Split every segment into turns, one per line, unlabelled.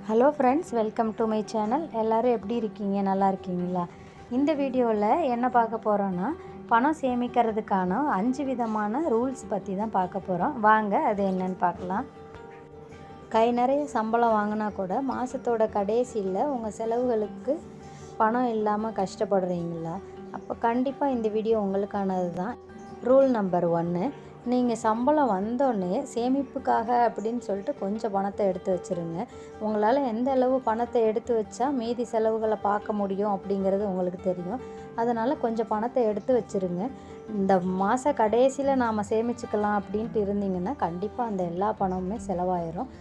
Hello friends, welcome to my channel. எல்லோரும் எப்படி இருக்கீங்க? நல்லா இருக்கீங்களா? இந்த வீடியோவில் என்ன பார்க்க போகிறோன்னா, பணம் சேமிக்கிறதுக்கான 5 விதமான ரூல்ஸ் பற்றி தான் பார்க்க போகிறோம். வாங்க அது என்னன்னு பார்க்கலாம். கை நிறைய சம்பளம் வாங்கினா கூட மாதத்தோட கடைசியில் உங்கள் செலவுகளுக்கு பணம் இல்லாமல் கஷ்டப்படுறீங்களா? அப்போ கண்டிப்பாக இந்த வீடியோ உங்களுக்கானது தான். ரூல் நம்பர் 1, நீங்கள் சம்பளம் வந்தோடனே சேமிப்புக்காக அப்படின்னு சொல்லிட்டு கொஞ்சம் பணத்தை எடுத்து வச்சுருங்க. உங்களால் எந்த அளவு பணத்தை எடுத்து வச்சா மீதி செலவுகளை பார்க்க முடியும் அப்படிங்கிறது உங்களுக்கு தெரியும். அதனால் கொஞ்சம் பணத்தை எடுத்து வச்சுருங்க. இந்த மாத கடைசியில் நாம் சேமிச்சுக்கலாம் அப்படின்ட்டு இருந்தீங்கன்னா கண்டிப்பாக அந்த எல்லா பணமுமே செலவாயிரும்.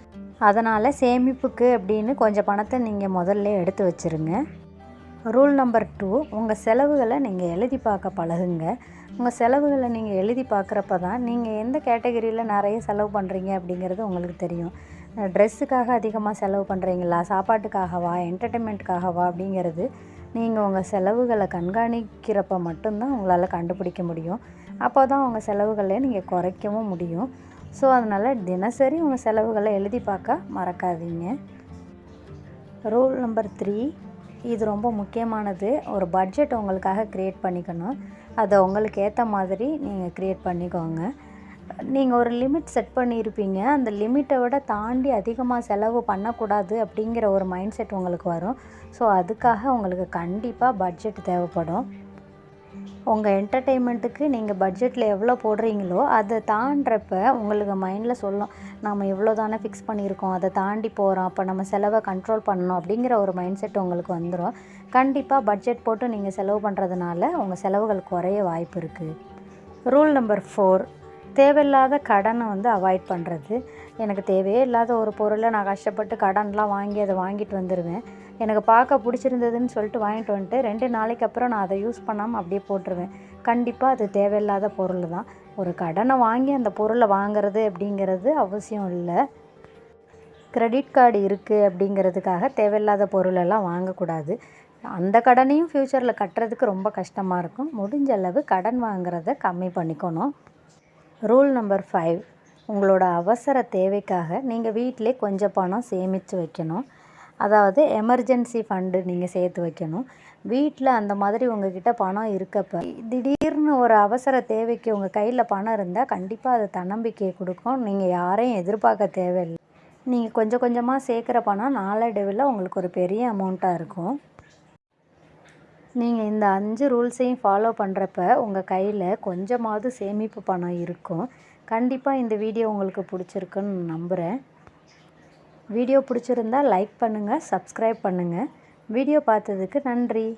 அதனால் சேமிப்புக்கு அப்படின்னு கொஞ்சம் பணத்தை நீங்கள் முதல்ல எடுத்து வச்சுருங்க. ரூல் நம்பர் 2, உங்கள் செலவுகளை நீங்கள் எழுதி பார்க்க பழகுங்க. உங்கள் செலவுகளை நீங்கள் எழுதி பார்க்குறப்ப தான் நீங்கள் எந்த கேட்டகரியில் நிறைய செலவு பண்ணுறீங்க அப்படிங்கிறது உங்களுக்கு தெரியும். ட்ரெஸ்ஸுக்காக அதிகமாக செலவு பண்ணுறீங்களா, சாப்பாட்டுக்காகவா, என்டர்டெயின்மெண்ட்டுக்காகவா அப்படிங்கிறது நீங்கள் உங்கள் செலவுகளை கண்காணிக்கிறப்ப மட்டும்தான் உங்களால் கண்டுபிடிக்க முடியும். அப்போ தான் உங்கள் செலவுகளை நீங்கள் குறைக்கவும் முடியும். ஸோ அதனால் தினசரி உங்கள் செலவுகளை எழுதி பார்க்க மறக்காதீங்க. ரூல் நம்பர் 3, இது ரொம்ப முக்கியமானது. ஒரு பட்ஜெட் உங்களுக்காக க்ரியேட் பண்ணிக்கணும். அதை உங்களுக்கு ஏற்ற மாதிரி நீங்கள் க்ரியேட் பண்ணிக்கோங்க. நீங்கள் ஒரு லிமிட் செட் பண்ணியிருப்பீங்க. அந்த லிமிட்டை விட தாண்டி அதிகமாக செலவு பண்ணக்கூடாது அப்படிங்கிற ஒரு மைண்ட் செட் உங்களுக்கு வரும். ஸோ அதுக்காக உங்களுக்கு கண்டிப்பாக பட்ஜெட் தேவைப்படும். உங்கள் என்டர்டெயின்மெண்ட்டுக்கு நீங்கள் பட்ஜெட்டில் எவ்வளோ போடுறீங்களோ அதை தாண்டுறப்ப உங்களுக்கு மைண்டில் சொல்லும், நம்ம இவ்வளோ தானே ஃபிக்ஸ் பண்ணியிருக்கோம், அதை தாண்டி போகிறோம், அப்போ நம்ம செலவை கண்ட்ரோல் பண்ணணும் அப்படிங்கிற ஒரு மைண்ட் செட் உங்களுக்கு வந்துடும். கண்டிப்பாக பட்ஜெட் போட்டு நீங்கள் செலவு பண்ணுறதுனால உங்கள் செலவுகள் குறைய வாய்ப்பு இருக்குது. ரூல் நம்பர் 4, தேவையில்லாத கடனை அவாய்ட் பண்ணுறது. எனக்கு தேவையே இல்லாத ஒரு பொருளை நான் கஷ்டப்பட்டு கடன்லாம் வாங்கி அதை வாங்கிட்டு வந்துடுவேன். எனக்கு பார்க்க பிடிச்சிருந்ததுன்னு சொல்லிட்டு வாங்கிட்டு வந்துட்டு 2 நாளைக்கு அப்புறம் நான் அதை யூஸ் பண்ணாமல் அப்படியே போட்டுருவேன். கண்டிப்பாக அது தேவையில்லாத பொருள் தான். ஒரு கடனை வாங்கி அந்த பொருளை வாங்கிறது அப்படிங்கிறது அவசியம் இல்லை. கிரெடிட் கார்டு இருக்குது அப்படிங்கிறதுக்காக தேவையில்லாத பொருளெல்லாம் வாங்கக்கூடாது. அந்த கடனையும் ஃப்யூச்சரில் கட்டுறதுக்கு ரொம்ப கஷ்டமாக இருக்கும். முடிஞ்ச அளவு கடன் வாங்குறத கம்மி பண்ணிக்கணும். ரூல் நம்பர் 5, உங்களோட அவசர தேவைக்காக நீங்கள் வீட்டிலே கொஞ்சம் பணம் சேமித்து வைக்கணும். அதாவது எமர்ஜென்சி ஃபண்டு நீங்கள் சேர்த்து வைக்கணும். வீட்டில் அந்த மாதிரி உங்கள்கிட்ட பணம் இருக்கப்போ திடீர்னு ஒரு அவசர தேவைக்கு உங்கள் கையில் பணம் இருந்தால் கண்டிப்பாக அது தன்னம்பிக்கையை கொடுக்கும். நீங்கள் யாரையும் எதிர்பார்க்க தேவையில்லை. நீங்கள் கொஞ்சம் கொஞ்சமாக சேர்க்குற பணம் நாளடைவில் உங்களுக்கு ஒரு பெரிய அமௌண்ட்டாக இருக்கும். நீங்கள் இந்த 5 ரூல்ஸையும் ஃபாலோ பண்ணுறப்ப உங்கள் கையில் கொஞ்சமாவது சேமிப்பு பணம் இருக்கும். கண்டிப்பாக இந்த வீடியோ உங்களுக்கு பிடிச்சிருக்குன்னு நம்புகிறேன். வீடியோ பிடிச்சிருந்தால் லைக் பண்ணுங்கள், சப்ஸ்கிரைப் பண்ணுங்கள். வீடியோ பார்த்ததுக்கு நன்றி.